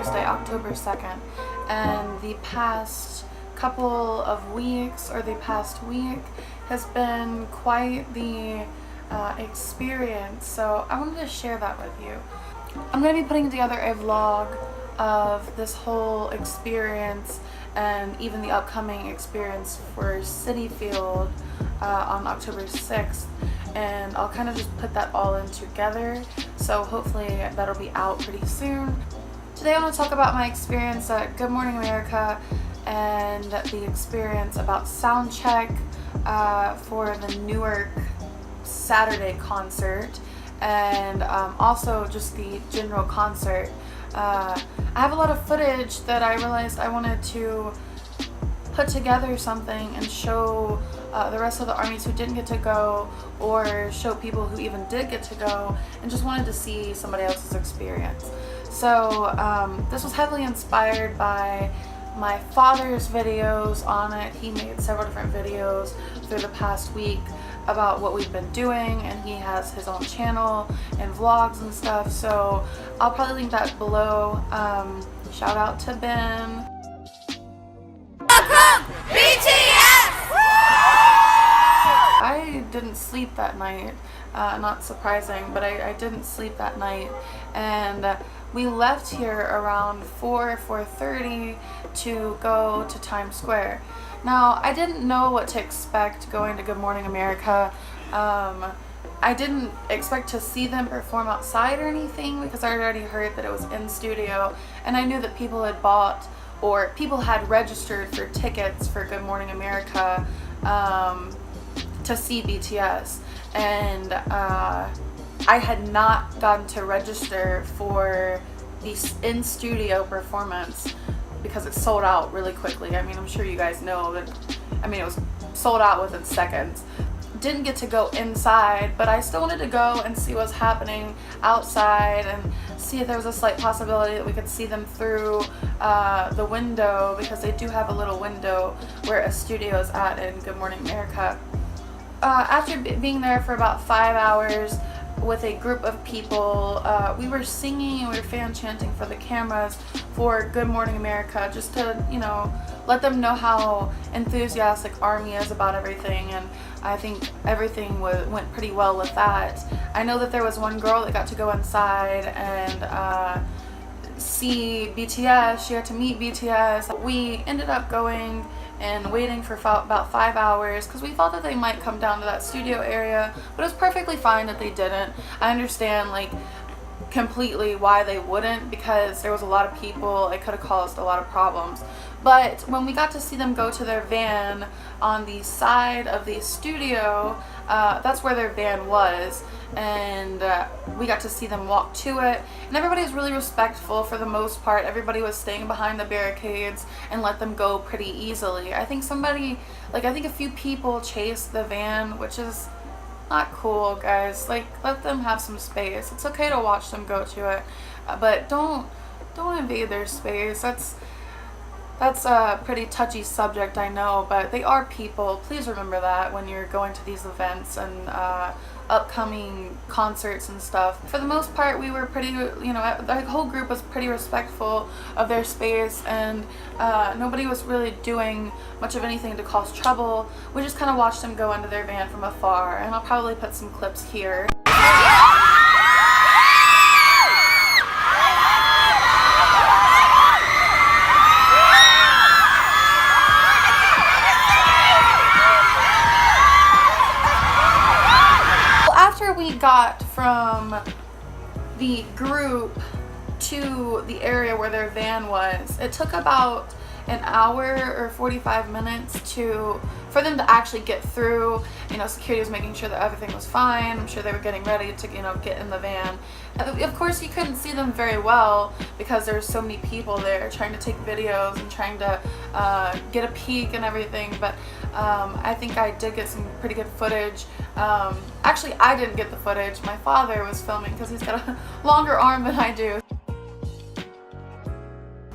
Thursday, October 2nd, and the past couple of weeks, or the past week, has been quite the experience, so I wanted to share that with you. I'm going to be putting together a vlog of this whole experience and even the upcoming experience for City Field on October 6th, and I'll kind of just put that all in together, so hopefully that'll be out pretty soon. Today I want to talk about my experience at Good Morning America and the experience about sound check for the Newark Saturday concert, and also just the general concert. I have a lot of footage that I realized I wanted to put together something and show the rest of the armies who didn't get to go, or show people who even did get to go and just wanted to see somebody else's experience. So this was heavily inspired by my father's videos on it. He made several different videos through the past week about what we've been doing, and he has his own channel and vlogs and stuff, so I'll probably link that below. Shout out to Ben. BTS! I didn't sleep that night, not surprising, but I didn't sleep that night, and we left here around 4:30 to go to Times Square. Now, I didn't know what to expect going to Good Morning America. I didn't expect to see them perform outside or anything, because I had already heard that it was in studio, and I knew that people had bought, or people had registered for tickets for Good Morning America to see BTS, and I had not gotten to register for the in-studio performance because it sold out really quickly. I mean, I'm sure you guys know that, I mean, it was sold out within seconds. Didn't get to go inside, but I still wanted to go and see what's happening outside and see if there was a slight possibility that we could see them through the window, because they do have a little window where a studio is at in Good Morning America. After being there for about 5 hours with a group of people, we were singing and we were fan chanting for the cameras for Good Morning America, just to, you know, let them know how enthusiastic ARMY is about everything, and I think everything went pretty well with that. I know that there was one girl that got to go inside and see BTS. She got to meet BTS. We ended up going and waiting for about 5 hours because we thought that they might come down to that studio area, but it was perfectly fine that they didn't. I understand, like, completely why they wouldn't, because there was a lot of people. It could have caused a lot of problems. But when we got to see them go to their van on the side of the studio, that's where their van was, and we got to see them walk to it, and everybody was really respectful for the most part. Everybody was staying behind the barricades and let them go pretty easily. I think a few people chased the van, which is not cool, guys. Like, let them have some space. It's okay to watch them go to it, but don't invade their space. That's a pretty touchy subject, I know, but they are people. Please remember that when you're going to these events and upcoming concerts and stuff. For the most part, we were pretty, you know, the whole group was pretty respectful of their space, and nobody was really doing much of anything to cause trouble. We just kind of watched them go into their van from afar, and I'll probably put some clips here. We got from the group to the area where their van was, it took about an hour or 45 minutes for them to actually get through. You know, security was making sure that everything was fine. I'm sure they were getting ready to, you know, get in the van. Of course, you couldn't see them very well because there were so many people there trying to take videos and trying to get a peek and everything, but I think I did get some pretty good footage. Actually, I didn't get the footage. My father was filming because he's got a longer arm than I do.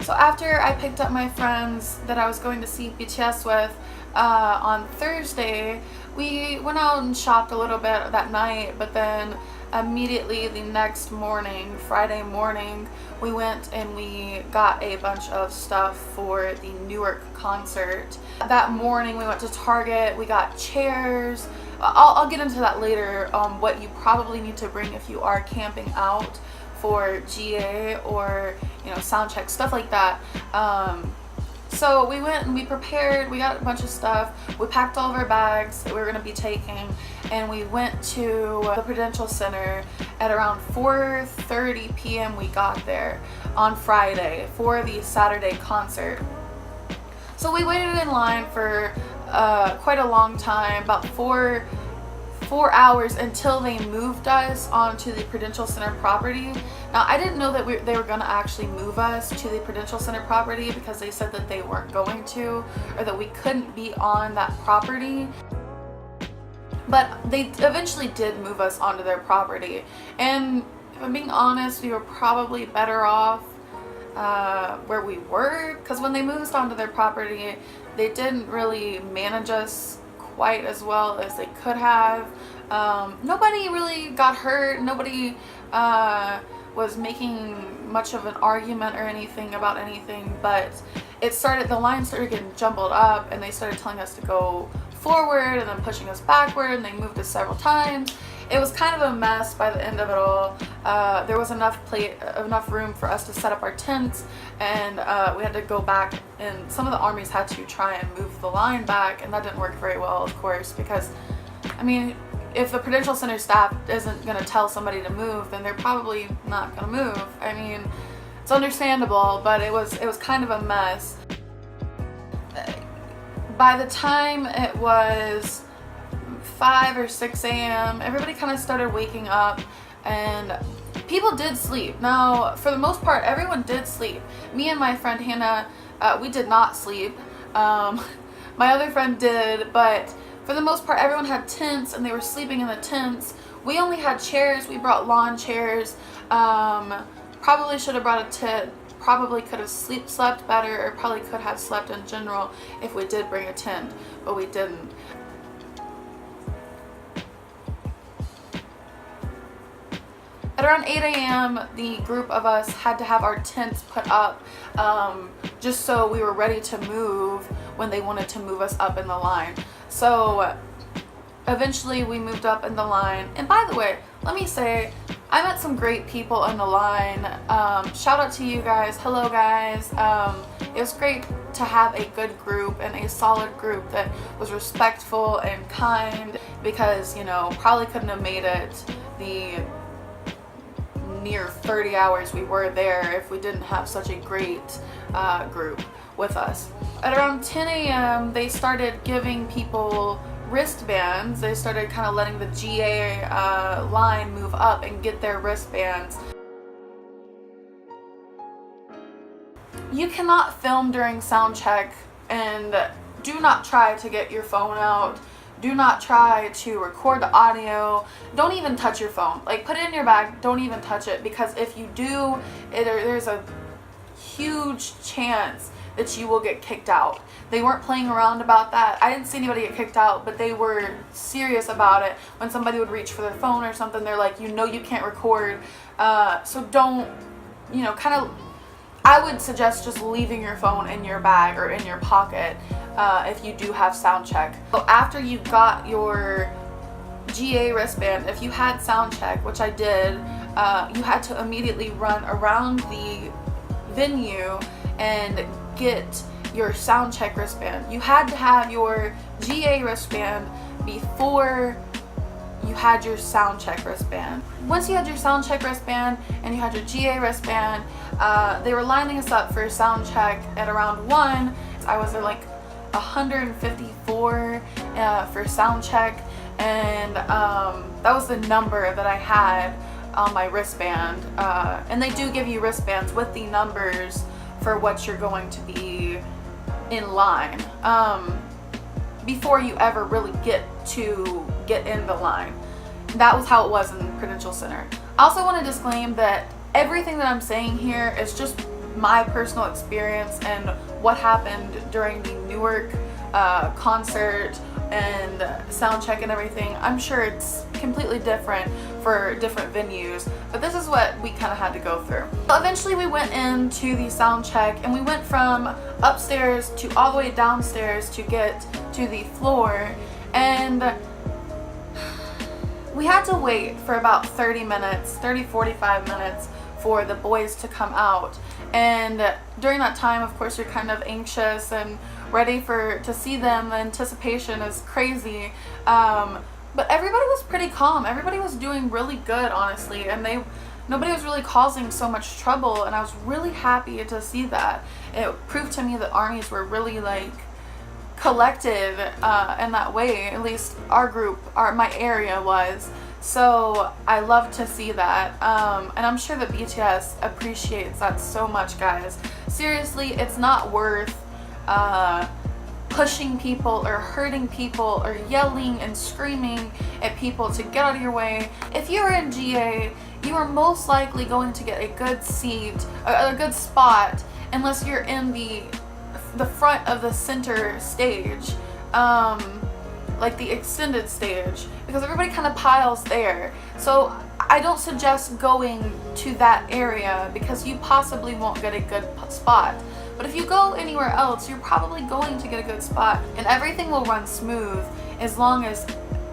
So after I picked up my friends that I was going to see BTS with on Thursday, we went out and shopped a little bit that night, but then immediately the next morning, Friday morning, we went and we got a bunch of stuff for the Newark concert. That morning we went to Target, we got chairs. I'll get into that later, what you probably need to bring if you are camping out for GA or, you know, sound check, stuff like that. So we went and we prepared, we got a bunch of stuff, we packed all of our bags that we were going to be taking, and we went to the Prudential Center at around 4:30 p.m. we got there on Friday for the Saturday concert. So we waited in line for quite a long time, about four hours, until they moved us onto the Prudential Center property. Now, I didn't know that they were going to actually move us to the Prudential Center property because they said that they weren't going to, or that we couldn't be on that property. But they eventually did move us onto their property. And if I'm being honest, we were probably better off where we were, because when they moved us onto their property, they didn't really manage us quite as well as they could have. Nobody really got hurt. Nobody was making much of an argument or anything about anything, but the line started getting jumbled up, and they started telling us to go forward and then pushing us backward, and they moved us several times. It was kind of a mess by the end of it all. There was enough room for us to set up our tents, and we had to go back, and some of the armies had to try and move the line back, and that didn't work very well, of course, because, I mean, if the Prudential Center staff isn't going to tell somebody to move, then they're probably not going to move. I mean, it's understandable, but it was kind of a mess. By the time it was 5 or 6 a.m., everybody kind of started waking up, and people did sleep. Now, for the most part, everyone did sleep. Me and my friend Hannah, we did not sleep. My other friend did, but for the most part, everyone had tents, and they were sleeping in the tents. We only had chairs. We brought lawn chairs. Probably should have brought a tent. Probably could have slept better, or probably could have slept in general if we did bring a tent, but we didn't. At around 8 a.m., the group of us had to have our tents put up, just so we were ready to move when they wanted to move us up in the line. So eventually we moved up in the line. And by the way, let me say, I met some great people in the line. Shout out to you guys. Hello, guys. It was great to have a good group and a solid group that was respectful and kind, because, you know, probably couldn't have made it the near 30 hours we were there if we didn't have such a great group with us. At around 10 a.m. they started giving people wristbands. They started kind of letting the GA line move up and get their wristbands. You cannot film during sound check, and do not try to get your phone out. Do not try to record the audio. Don't even touch your phone. Like, put it in your bag. Don't even touch it, because if you do, there's a huge chance that you will get kicked out. They weren't playing around about that. I didn't see anybody get kicked out, but they were serious about it. When somebody would reach for their phone or something, they're like, you know, you can't record. So don't, you know, kind of, I would suggest just leaving your phone in your bag or in your pocket if you do have sound check. So after you got your GA wristband, if you had sound check, which I did, you had to immediately run around the venue and get your sound check wristband. You had to have your GA wristband before you had your sound check wristband. Once you had your sound check wristband and you had your GA wristband, they were lining us up for sound check at around 1. I was at like 154 for sound check, and that was the number that I had on my wristband. And they do give you wristbands with the numbers for what you're going to be in line before you ever really get in the line. That was how it was in Prudential Center. I also want to disclaim that everything that I'm saying here is just my personal experience and what happened during the Newark concert and sound check and everything. I'm sure it's completely different for different venues, but this is what we kind of had to go through. But eventually we went into the sound check, and we went from upstairs to all the way downstairs to get to the floor, and we had to wait for about 45 minutes for the boys to come out. And during that time, of course, you're kind of anxious and ready to see them. The anticipation is crazy. But everybody was pretty calm. Everybody was doing really good, honestly, and nobody was really causing so much trouble, and I was really happy to see that. It proved to me that armies were really like collected in that way. At least our group, my area was. So I love to see that, and I'm sure that BTS appreciates that so much, guys. Seriously, it's not worth pushing people or hurting people or yelling and screaming at people to get out of your way. If you're in GA, you are most likely going to get a good seat, a good spot, unless you're in the front of the center stage, like the extended stage, because everybody kind of piles there. So I don't suggest going to that area because you possibly won't get a good spot. But if you go anywhere else, you're probably going to get a good spot, and everything will run smooth as long as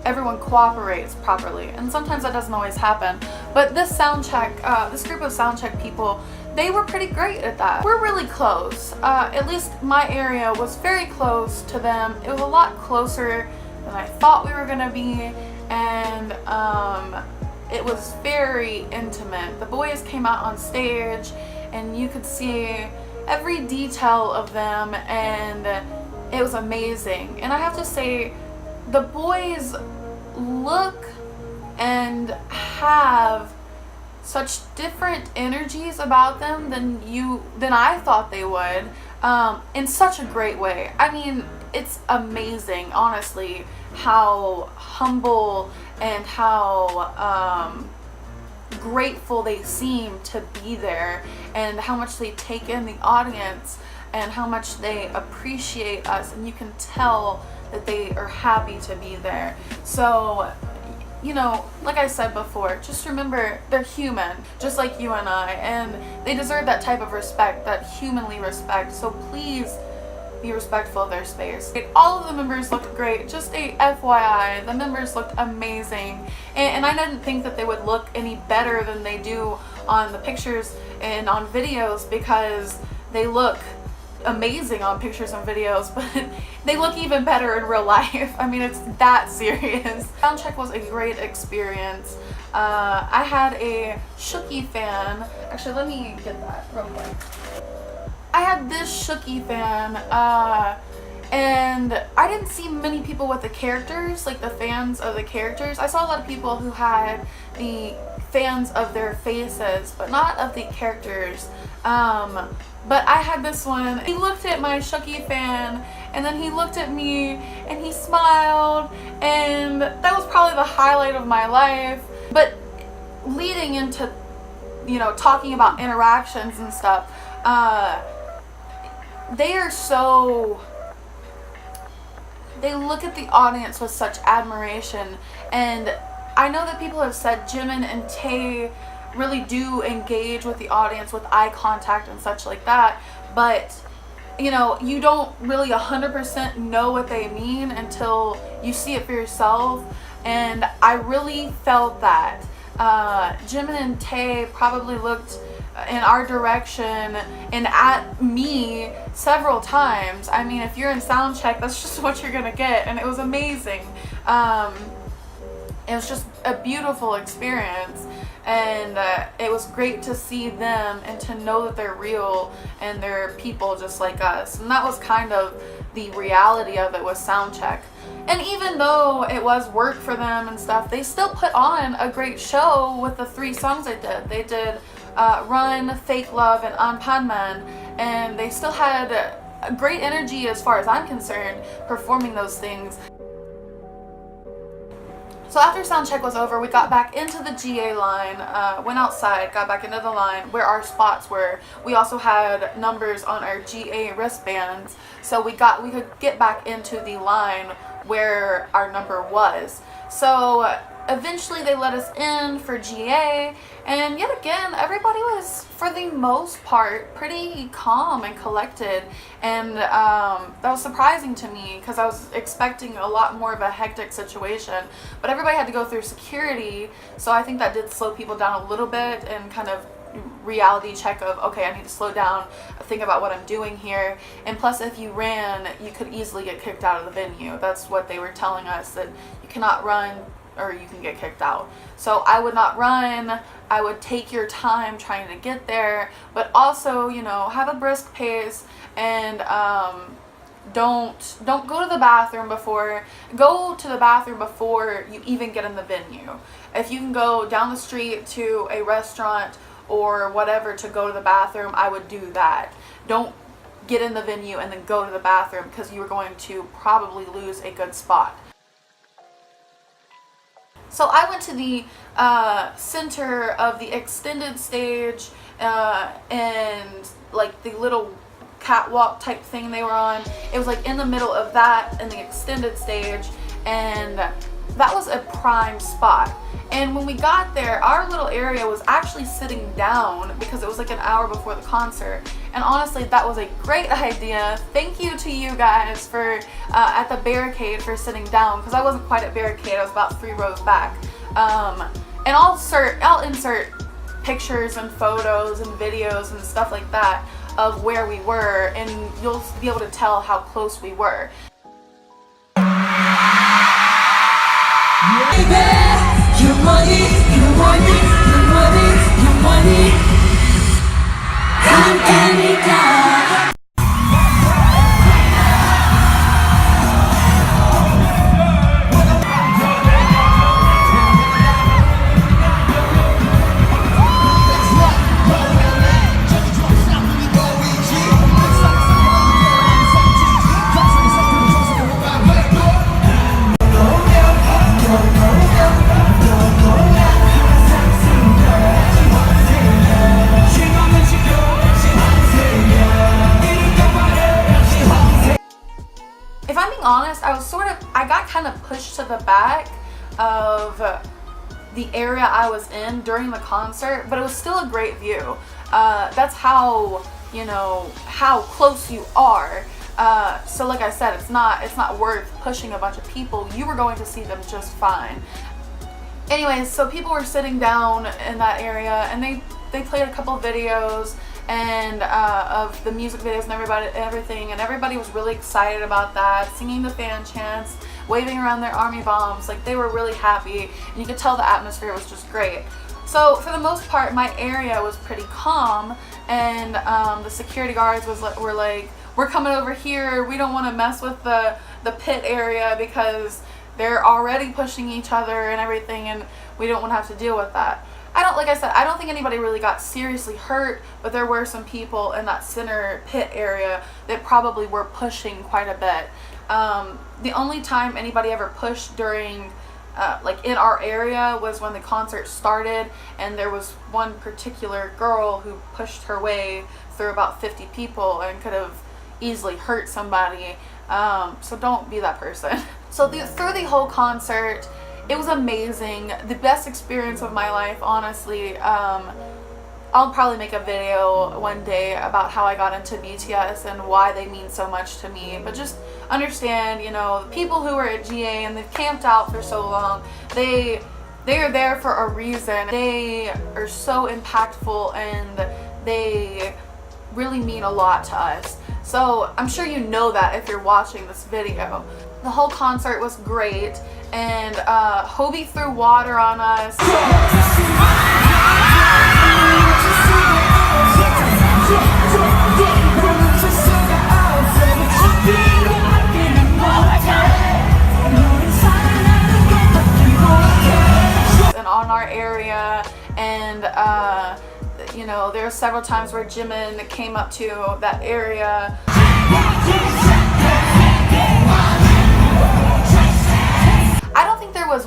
everyone cooperates properly. And sometimes that doesn't always happen. But this sound check, this group of sound check people, they were pretty great at that. We're really close. At least my area was very close to them. It was a lot closer than I thought we were gonna be, and it was very intimate. The boys came out on stage, and you could see every detail of them, and it was amazing. And I have to say, the boys look and have such different energies about them than I thought they would, in such a great way. I mean, it's amazing, honestly, how humble and how grateful they seem to be there, and how much they take in the audience, and how much they appreciate us, and you can tell that they are happy to be there. So, you know, like I said before, just remember they're human, just like you and I, and they deserve that type of respect, that humanly respect. So please be respectful of their space. All of the members looked great. Just a FYI, the members looked amazing, and I didn't think that they would look any better than they do on the pictures and on videos, because they look amazing on pictures and videos, but they look even better in real life. I mean, it's that serious. Soundcheck was a great experience. I had a Shooky fan. Actually, let me get that real quick. I had this Shooky fan, and I didn't see many people with the characters, like the fans of the characters. I saw a lot of people who had the fans of their faces, but not of the characters. But I had this one. He looked at my Shooky fan, and then he looked at me, and he smiled, and that was probably the highlight of my life. But leading into, you know, talking about interactions and stuff, they look at the audience with such admiration, and I know that people have said Jimin and Tae really do engage with the audience with eye contact and such like that, but you know, you don't really 100% know what they mean until you see it for yourself, and I really felt that. Jimin and Tae probably looked in our direction and at me several times. I mean, if you're in sound check, that's just what you're gonna get, and it was amazing. It was just a beautiful experience, and it was great to see them and to know that they're real and they're people just like us. And that was kind of the reality of it with soundcheck. And even though it was work for them and stuff, they still put on a great show with the 3 songs they did. They did Run, Fake Love, and Anpanman, and they still had a great energy as far as I'm concerned performing those things. So after soundcheck was over, we got back into the GA line, went outside, got back into the line where our spots were. We also had numbers on our GA wristbands, so we could get back into the line where our number was. So eventually they let us in for GA, and yet again everybody was, for the most part, pretty calm and collected, and that was surprising to me because I was expecting a lot more of a hectic situation, but everybody had to go through security, so I think that did slow people down a little bit and kind of reality check of, okay, I need to slow down, think about what I'm doing here. And plus, if you ran, you could easily get kicked out of the venue. That's what they were telling us, that you cannot run or you can get kicked out. So I would not run. I would take your time trying to get there, but also, you know, have a brisk pace, and don't go to the bathroom before you even get in the venue. If you can go down the street to a restaurant or whatever to go to the bathroom, I would do that. Don't get in the venue and then go to the bathroom, because you are going to probably lose a good spot. So I went to the center of the extended stage, and like the little catwalk type thing they were on. It was like in the middle of that and the extended stage, and that was a prime spot. And when we got there, our little area was actually sitting down because it was like an hour before the concert. And honestly, that was a great idea. Thank you to you guys for at the barricade for sitting down, because I wasn't quite at barricade. I was about 3 rows back. And I'll insert pictures and photos and videos and stuff like that of where we were, and you'll be able to tell how close we were. If I'm being honest, I got kind of pushed to the back of the area I was in during the concert, but it was still a great view. That's how, you know, how close you are. So like I said, it's not worth pushing a bunch of people. You were going to see them just fine. Anyways, so people were sitting down in that area, and they played a couple videos and of the music videos and everything, and everybody was really excited about that, singing the fan chants, waving around their army bombs. Like, they were really happy, and you could tell the atmosphere was just great. So for the most part, my area was pretty calm, and the security guards were like, we're coming over here, we don't want to mess with the pit area because they're already pushing each other and everything, and we don't want to have to deal with that. Like I said, I don't think anybody really got seriously hurt, but there were some people in that center pit area that probably were pushing quite a bit. The only time anybody ever pushed during, like in our area, was when the concert started, and there was one particular girl who pushed her way through about 50 people and could have easily hurt somebody. So don't be that person. So through the whole concert, it was amazing. The best experience of my life, honestly. I'll probably make a video one day about how I got into BTS and why they mean so much to me. But just understand, you know, the people who are at GA and they've camped out for so long, they are there for a reason. They are so impactful, and they really mean a lot to us. So I'm sure you know that if you're watching this video. The whole concert was great, and Hobie threw water on us. And on our area, and you know, there were several times where Jimin came up to that area. I don't think there was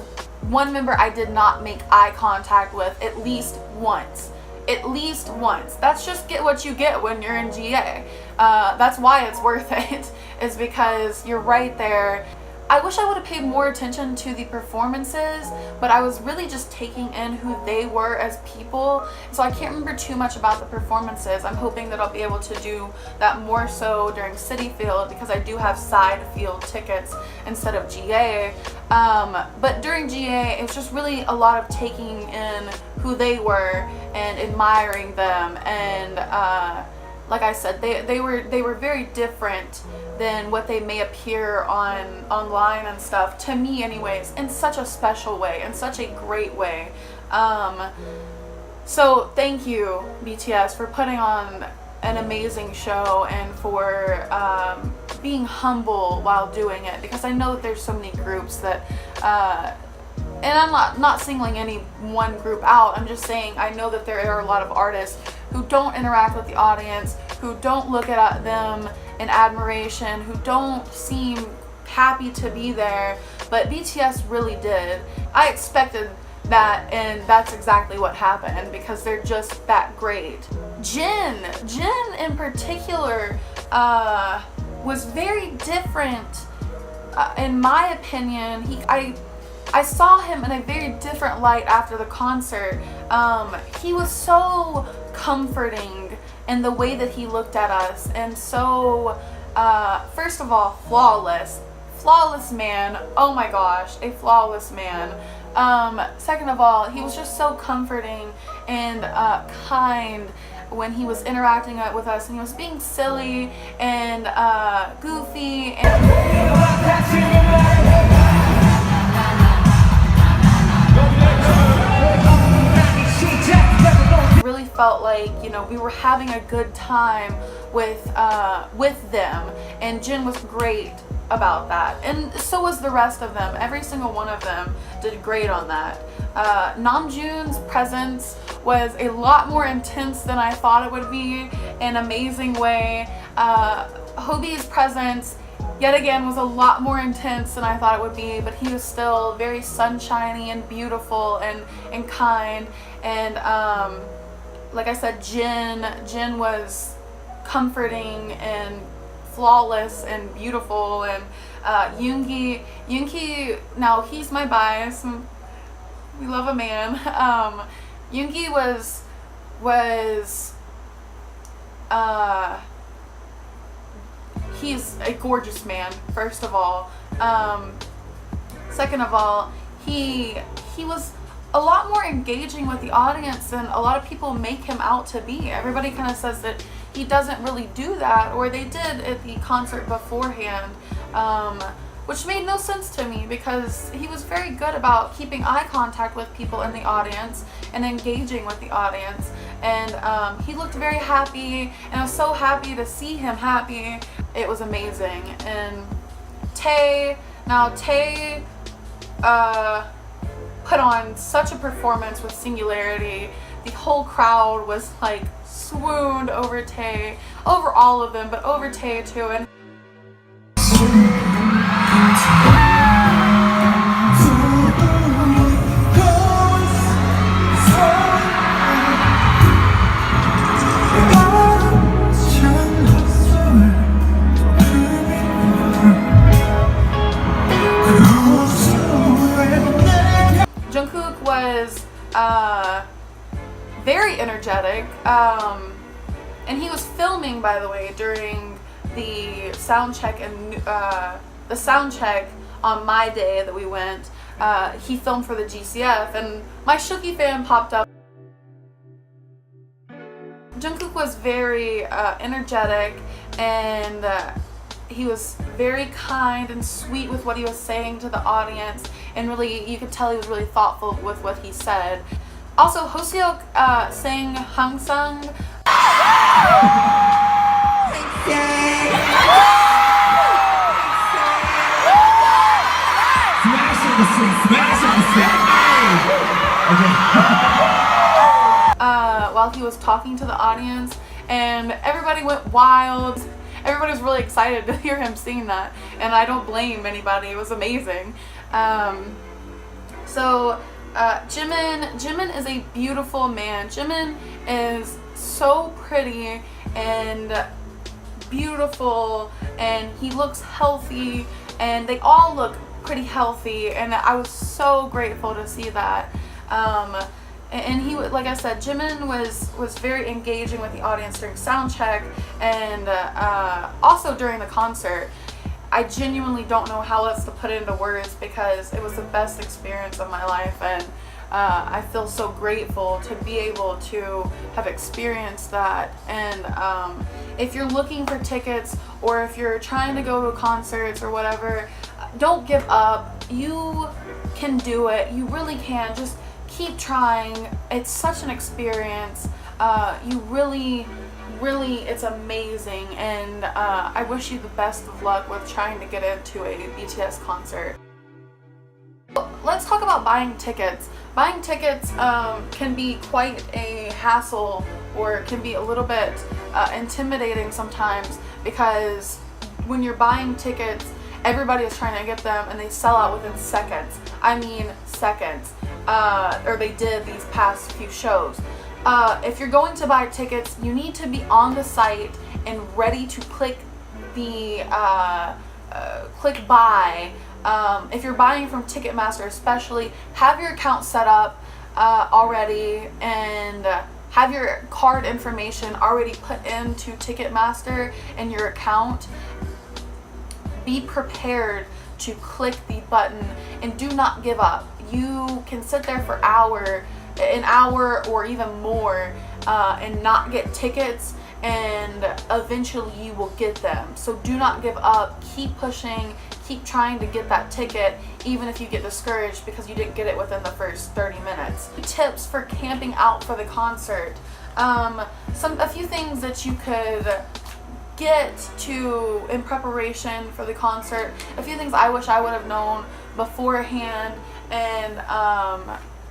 one member I did not make eye contact with at least once. At least once. That's just what you get when you're in GA. That's why it's worth it, is because you're right there. I wish I would have paid more attention to the performances, but I was really just taking in who they were as people, so I can't remember too much about the performances. I'm hoping that I'll be able to do that more so during City Field, because I do have side field tickets instead of GA. But during GA, it was just really a lot of taking in who they were and admiring them, and like I said, they were very different than what they may appear online and stuff, to me anyways, in such a special way, in such a great way. So thank you, BTS, for putting on an amazing show and for being humble while doing it, because I know that there's so many groups that and I'm not singling any one group out. I'm just saying I know that there are a lot of artists who don't interact with the audience, who don't look at them in admiration, who don't seem happy to be there, but BTS really did. I expected that, and that's exactly what happened, because they're just that great. Jin in particular was very different, in my opinion. I saw him in a very different light after the concert. He was so comforting in the way that he looked at us, and so first of all, flawless man. Oh my gosh, a flawless man. Second of all, he was just so comforting and kind when he was interacting with us, and he was being silly and goofy and really felt like, you know, we were having a good time with them, and Jin was great about that, and so was the rest of them. Every single one of them did great on that. Namjoon's presence was a lot more intense than I thought it would be, in an amazing way. Hobi's presence yet again was a lot more intense than I thought it would be, but he was still very sunshiny and beautiful and kind, and like I said, Jin was comforting and flawless and beautiful, and Yoongi, now he's my bias, we love a man. Yoongi was he's a gorgeous man, first of all. Second of all, he was a lot more engaging with the audience than a lot of people make him out to be. Everybody kind of says that he doesn't really do that, or they did at the concert beforehand, which made no sense to me, because he was very good about keeping eye contact with people in the audience and engaging with the audience, and he looked very happy, and I was so happy to see him happy. It was amazing. And Tae put on such a performance with Singularity. The whole crowd was like swooned over Tae, over all of them, but over Tae too. And Jungkook was very energetic, and he was filming, by the way, during the sound check, and the sound check on my day that we went. He filmed for the GCF, and my Shooky fan popped up. Jungkook was very energetic, and he was very kind and sweet with what he was saying to the audience, and really, you could tell he was really thoughtful with what he said. Also, Hoseok sang Hangsang. While he was talking to the audience, and everybody went wild. Everybody was really excited to hear him sing that, and I don't blame anybody. It was amazing. Jimin is a beautiful man. Jimin is so pretty and beautiful, and he looks healthy, and they all look pretty healthy, and I was so grateful to see that. And he, like I said, Jimin was very engaging with the audience during sound check, and also during the concert. I genuinely don't know how else to put it into words, because it was the best experience of my life, and I feel so grateful to be able to have experienced that. And if you're looking for tickets, or if you're trying to go to concerts or whatever, don't give up. You can do it. You really can. Just keep trying. It's such an experience. You really, it's amazing, and I wish you the best of luck with trying to get into a BTS concert. Let's talk about buying tickets. Buying tickets can be quite a hassle, or can be a little bit intimidating sometimes, because when you're buying tickets, everybody is trying to get them, and they sell out within seconds. I mean seconds. Or they did these past few shows. If you're going to buy tickets, you need to be on the site and ready to click the click buy. If you're buying from Ticketmaster especially, have your account set up already, and have your card information already put into Ticketmaster in your account. Be prepared to click the button, and do not give up. You can sit there for an hour or even more and not get tickets, and eventually you will get them. So do not give up. Keep pushing. Keep trying to get that ticket, even if you get discouraged because you didn't get it within the first 30 minutes. Tips for camping out for the concert. A few things that you could get to in preparation for the concert. A few things I wish I would have known beforehand, and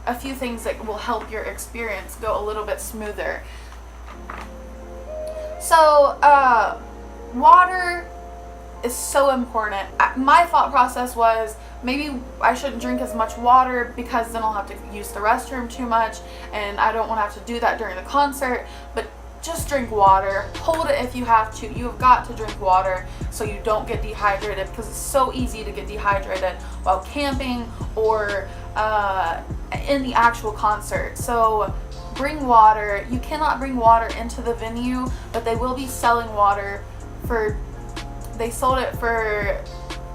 a few things that will help your experience go a little bit smoother. So, water is so important. My thought process was, maybe I shouldn't drink as much water, because then I'll have to use the restroom too much, and I don't want to have to do that during the concert. But just drink water. Hold it if you have to. You have got to drink water so you don't get dehydrated, because it's so easy to get dehydrated while camping or in the actual concert. So bring water. You cannot bring water into the venue, but they will be selling water they sold it for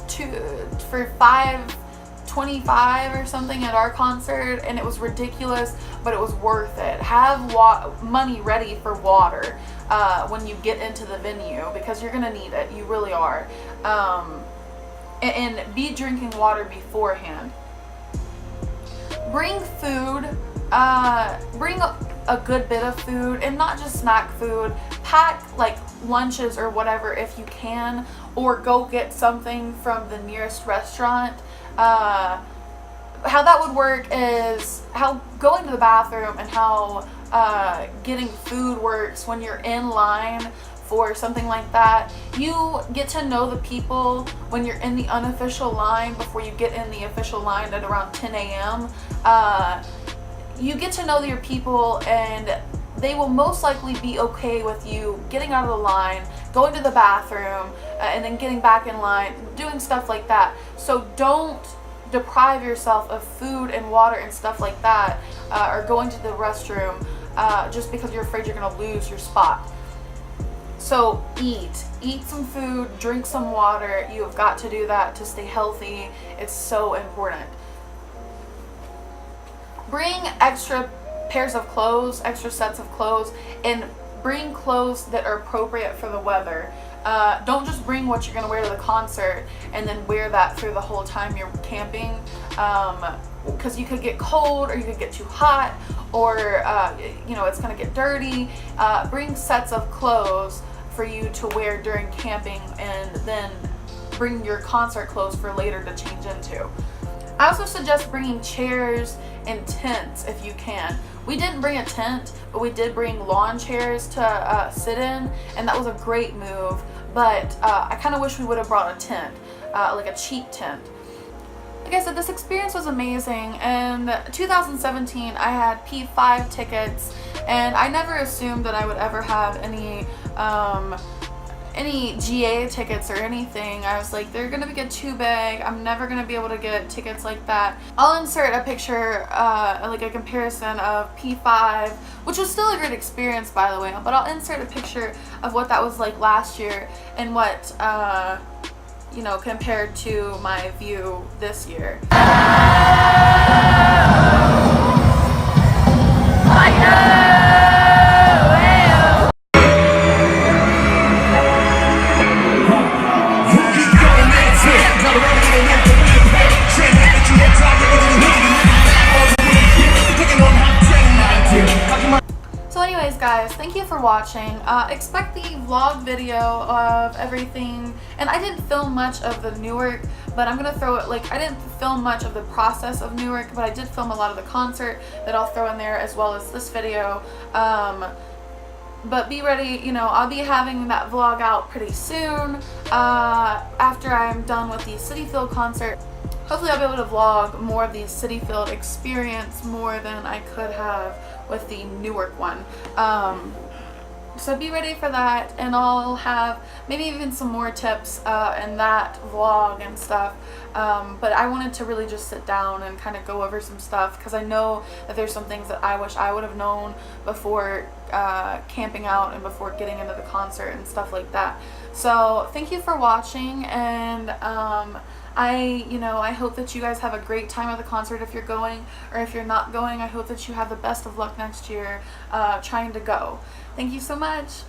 $5.25 or something at our concert, and it was ridiculous, but it was worth it. Have money ready for water when you get into the venue, because you're gonna need it. You really are. And be drinking water beforehand. Bring food. Bring a good bit of food, and not just snack food. Pack like lunches or whatever if you can, or go get something from the nearest restaurant. How that would work is how going to the bathroom, and how getting food works when you're in line for something like that. You get to know the people when you're in the unofficial line before you get in the official line at around 10 a.m. You get to know your people, and they will most likely be okay with you getting out of the line, going to the bathroom, and then getting back in line, doing stuff like that. So don't deprive yourself of food and water and stuff like that, or going to the restroom just because you're afraid you're going to lose your spot. So eat some food, drink some water. You have got to do that to stay healthy. It's so important. Bring extra pairs of clothes, extra sets of clothes, and bring clothes that are appropriate for the weather. Don't just bring what you're going to wear to the concert and then wear that through the whole time you're camping, because you could get cold, or you could get too hot, or it's going to get dirty. Bring sets of clothes for you to wear during camping, and then bring your concert clothes for later to change into. I also suggest bringing chairs and tents if you can. We didn't bring a tent, but we did bring lawn chairs to sit in, and that was a great move. But I kind of wish we would have brought a tent, like a cheap tent. Like I said, this experience was amazing, and 2017 I had P5 tickets, and I never assumed that I would ever have any any GA tickets or anything. I was like, they're gonna get too big. I'm never gonna be able to get tickets like that. I'll insert a picture, like a comparison of P5, which was still a great experience, by the way, but I'll insert a picture of what that was like last year and what, you know, compared to my view this year. So anyways guys, thank you for watching. Expect the vlog video of everything, and I didn't film much of the Newark, but I'm gonna throw it, like, I didn't film much of the process of Newark, but I did film a lot of the concert that I'll throw in there, as well as this video. But be ready, you know, I'll be having that vlog out pretty soon, after I'm done with the Citi Field concert. Hopefully I'll be able to vlog more of the Citi Field experience more than I could have with the Newark one. So be ready for that, and I'll have maybe even some more tips in that vlog and stuff. But I wanted to really just sit down and kind of go over some stuff, because I know that there's some things that I wish I would have known before camping out and before getting into the concert and stuff like that. So thank you for watching, and I hope that you guys have a great time at the concert if you're going, or if you're not going, I hope that you have the best of luck next year trying to go. Thank you so much.